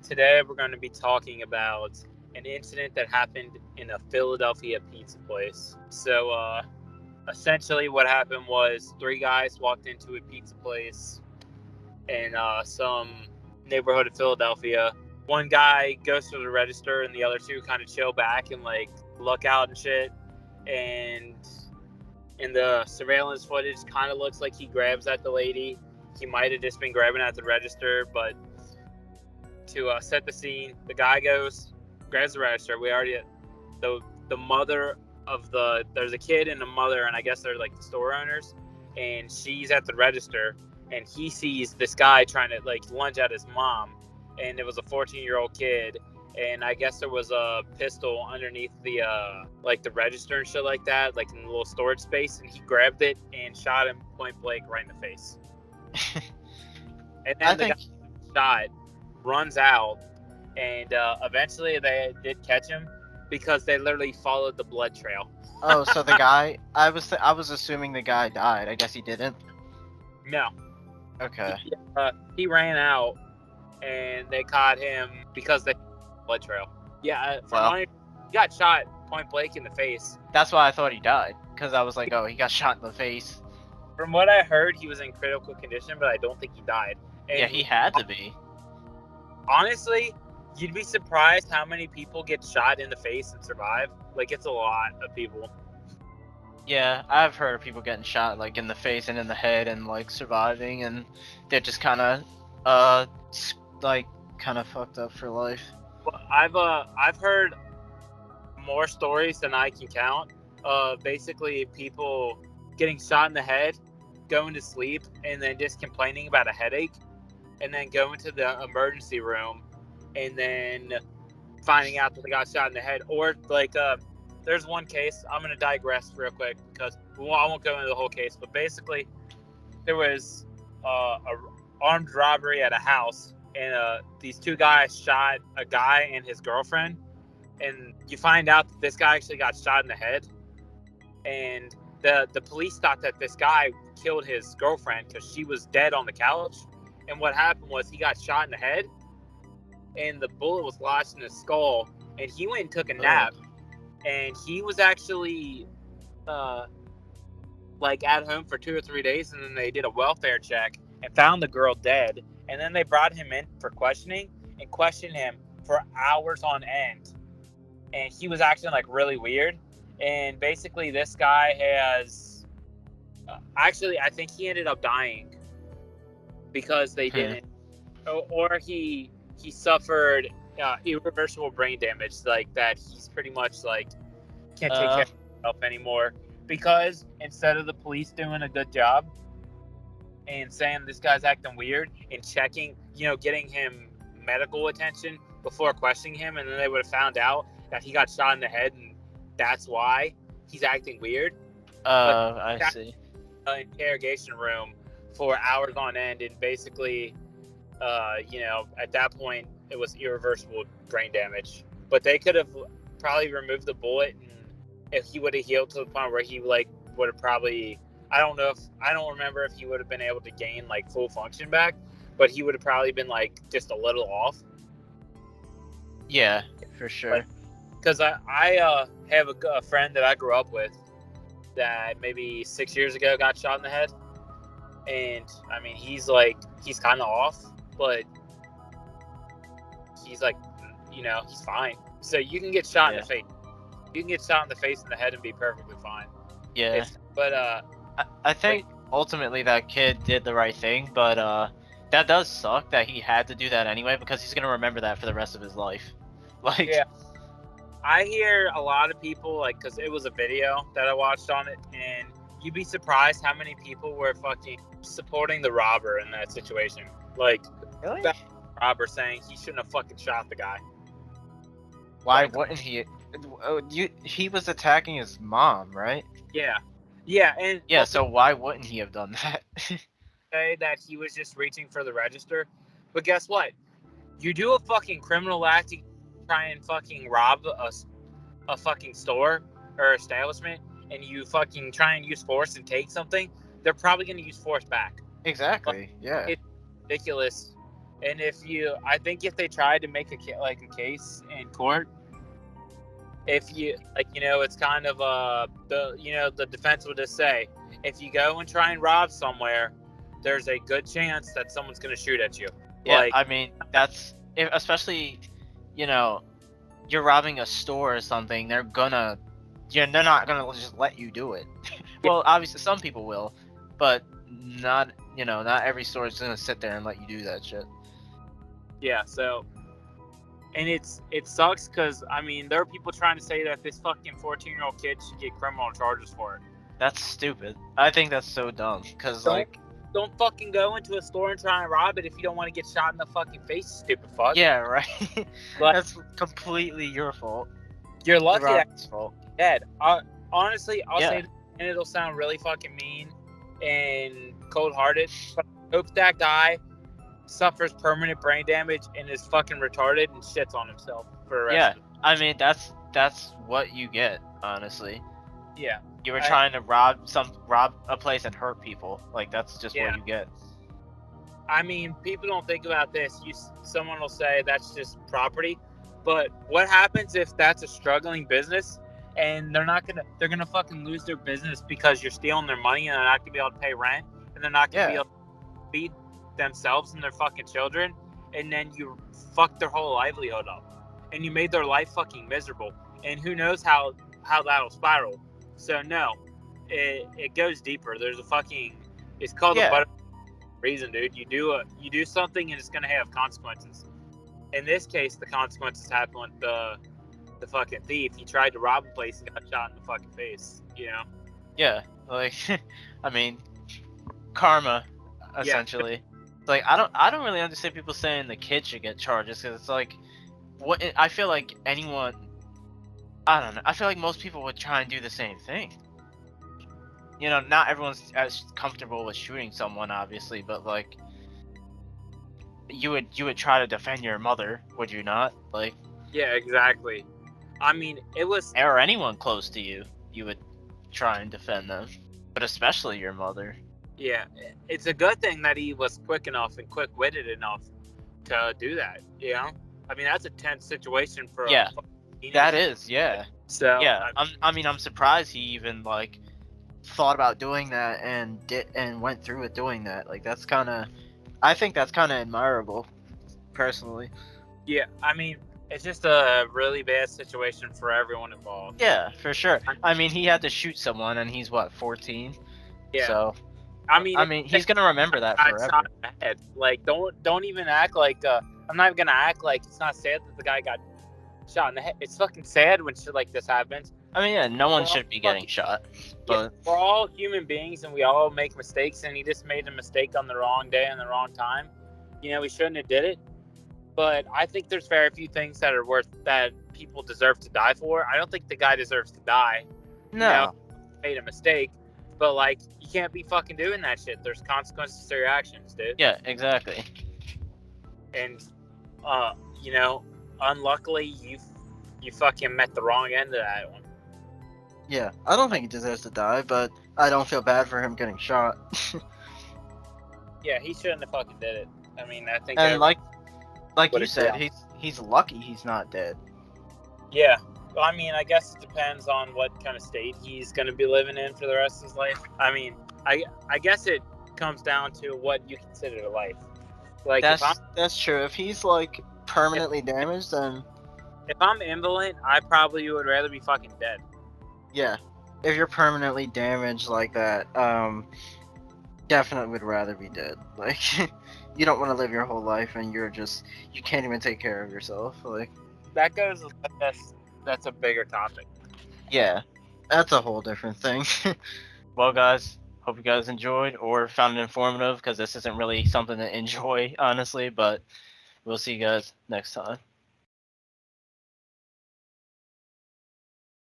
Today we're going to be talking about an incident that happened in a Philadelphia pizza place. Essentially, what happened was three guys walked into a pizza place in some neighborhood of Philadelphia. One guy goes to the register, and the other two kind of chill back and like look out and shit. And in the surveillance footage, kind of looks like he grabs at the lady. He might have just been grabbing at the register, but to set the scene, the guy goes, grabs the register. We already the mother of there's a kid and a mother, and I guess they're like the store owners, and she's at the register, and he sees this guy trying to like lunge at his mom, and it was a 14-year-old kid, and I guess there was a pistol underneath the like the register and shit like that, like in the little storage space, and he grabbed it and shot him point blank right in the face. And then the guy shot runs out, and eventually they did catch him because they literally followed the blood trail. Oh, so the guy, I was assuming the guy died. I guess he didn't. No. Okay. He ran out, and they caught him because they blood trail. Yeah, he got shot point blank in the face. That's why I thought he died, because I was like, oh, he got shot in the face. From what I heard, he was in critical condition, but I don't think he died. And yeah, he had to be. Honestly, you'd be surprised how many people get shot in the face and survive. Like, it's a lot of people. Yeah, I've heard of people getting shot like in the face and in the head and like surviving, and they're just kind of kind of fucked up for life. Well, I've heard more stories than I can count. Basically people getting shot in the head, going to sleep, and then just complaining about a headache, and then going to the emergency room, and then finding out that they got shot in the head. Or like there's one case, I'm going to digress real quick because I won't go into the whole case, but basically there was a armed robbery at a house, and these two guys shot a guy and his girlfriend, and you find out that this guy actually got shot in the head, and the police thought that this guy killed his girlfriend because she was dead on the couch. And what happened was he got shot in the head, and the bullet was lodged in his skull, and he went and took a nap. And he was actually like at home for 2 or 3 days, and then they did a welfare check and found the girl dead. And then they brought him in for questioning and questioned him for hours on end. And he was acting like really weird. And basically this guy has actually, I think he ended up dying because they didn't, or he suffered irreversible brain damage, like that he's pretty much like can't take care of himself anymore, because instead of the police doing a good job and saying this guy's acting weird and checking, getting him medical attention before questioning him, and then they would have found out that he got shot in the head and that's why he's acting weird. I see. Interrogation room for hours on end, and basically at that point it was irreversible brain damage, but they could have probably removed the bullet, and if he would have healed to the point where he like would have probably, I don't remember if he would have been able to gain like full function back, but he would have probably been like just a little off. Yeah, for sure. Because I have a friend that I grew up with that maybe 6 years ago got shot in the head, and I mean he's kind of off, but he's like, he's fine. So you can get shot in the face. You can get shot in the face and the head and be perfectly fine. Yeah. But I think ultimately that kid did the right thing, but that does suck that he had to do that anyway, because he's gonna remember that for the rest of his life. Like, yeah, I hear a lot of people, like, because it was a video that I watched on it, and you'd be surprised how many people were fucking supporting the robber in that situation. Like, really? That robber saying he shouldn't have fucking shot the guy. Why wouldn't he? He was attacking his mom, right? Yeah, and yeah. So why wouldn't he have done that? Say that he was just reaching for the register, but guess what? You do a fucking criminal act, you try and fucking rob a fucking store or establishment, and you fucking try and use force and take something, they're probably going to use force back. Exactly. Yeah. It's ridiculous And I think if they tried to make a case in court, if you it's kind of the defense would just say, if you go and try and rob somewhere, there's a good chance that someone's gonna shoot at you. Yeah, Like, I mean especially, you're robbing a store or something. They're not gonna just let you do it. Well, obviously some people will, but not every store is gonna sit there and let you do that shit. yeah, so. And it sucks because, I mean, there are people trying to say that this fucking 14-year-old kid should get criminal charges for it. That's stupid. I think that's so dumb. Because, don't fucking go into a store and try and rob it if you don't want to get shot in the fucking face, stupid fuck. Yeah, right? Like, that's completely your fault. You're lucky that's fault. Dead. Honestly, I'll Yeah. say, and it'll sound really fucking mean and cold-hearted, but I hope that guy suffers permanent brain damage and is fucking retarded and shits on himself for the rest of I mean that's what you get, honestly. Yeah. You were trying to rob a place and hurt people. Like, that's just what you get. I mean, people don't think about this. Someone will say that's just property, but what happens if that's a struggling business and they're gonna fucking lose their business because you're stealing their money and they're not gonna be able to pay rent and they're not gonna be able to feed themselves and their fucking children, and then you fuck their whole livelihood up and you made their life fucking miserable, and who knows how that'll spiral. So no, it goes deeper. There's it's called the butter reason, dude. You do something and it's gonna have consequences. In this case, the consequences happen with the fucking thief. He tried to rob a place and got shot in the fucking face, Yeah, like, I mean, karma, essentially. Like, I don't really understand people saying the kid should get charges, because it's like, I feel like anyone, I don't know, I feel like most people would try and do the same thing. Not everyone's as comfortable with shooting someone, obviously, but like, you would try to defend your mother, would you not? Like, yeah, exactly. I mean, or anyone close to you, you would try and defend them, but especially your mother. Yeah, it's a good thing that he was quick enough and quick-witted enough to do that. I mean, that's a tense situation for a that is, yeah. So yeah, I'm surprised he even like thought about doing that and went through with doing that. Like, I think that's kind of admirable, personally. Yeah, I mean, it's just a really bad situation for everyone involved. Yeah, for sure. I mean, he had to shoot someone, and he's 14. Yeah. So, I mean, he's gonna remember that forever. Shot in the head. Like, don't even act like I'm not gonna act like it's not sad that the guy got shot in the head. It's fucking sad when shit like this happens. I mean, yeah, no one should be getting shot. But we're all human beings and we all make mistakes, and he just made a mistake on the wrong day and the wrong time. He shouldn't have did it. But I think there's very few things that are that people deserve to die for. I don't think the guy deserves to die. No. Made a mistake. But, like, you can't be fucking doing that shit. There's consequences to your actions, dude. Yeah, exactly. And, unluckily, you fucking met the wrong end of that one. Yeah, I don't think he deserves to die, but I don't feel bad for him getting shot. Yeah, he shouldn't have fucking did it. I mean, I think... And, like you said, he's lucky he's not dead. Yeah. Well, I mean, I guess it depends on what kind of state he's going to be living in for the rest of his life. I mean, I guess it comes down to what you consider life. Like, that's true. If he's like permanently damaged, then if I'm indolent, I probably would rather be fucking dead. Yeah, if you're permanently damaged like that, definitely would rather be dead. Like, you don't want to live your whole life and you can't even take care of yourself. Like, that goes. That's a bigger topic. Yeah, that's a whole different thing. Well, guys, hope you guys enjoyed or found it informative, because this isn't really something to enjoy, honestly, but we'll see you guys next time.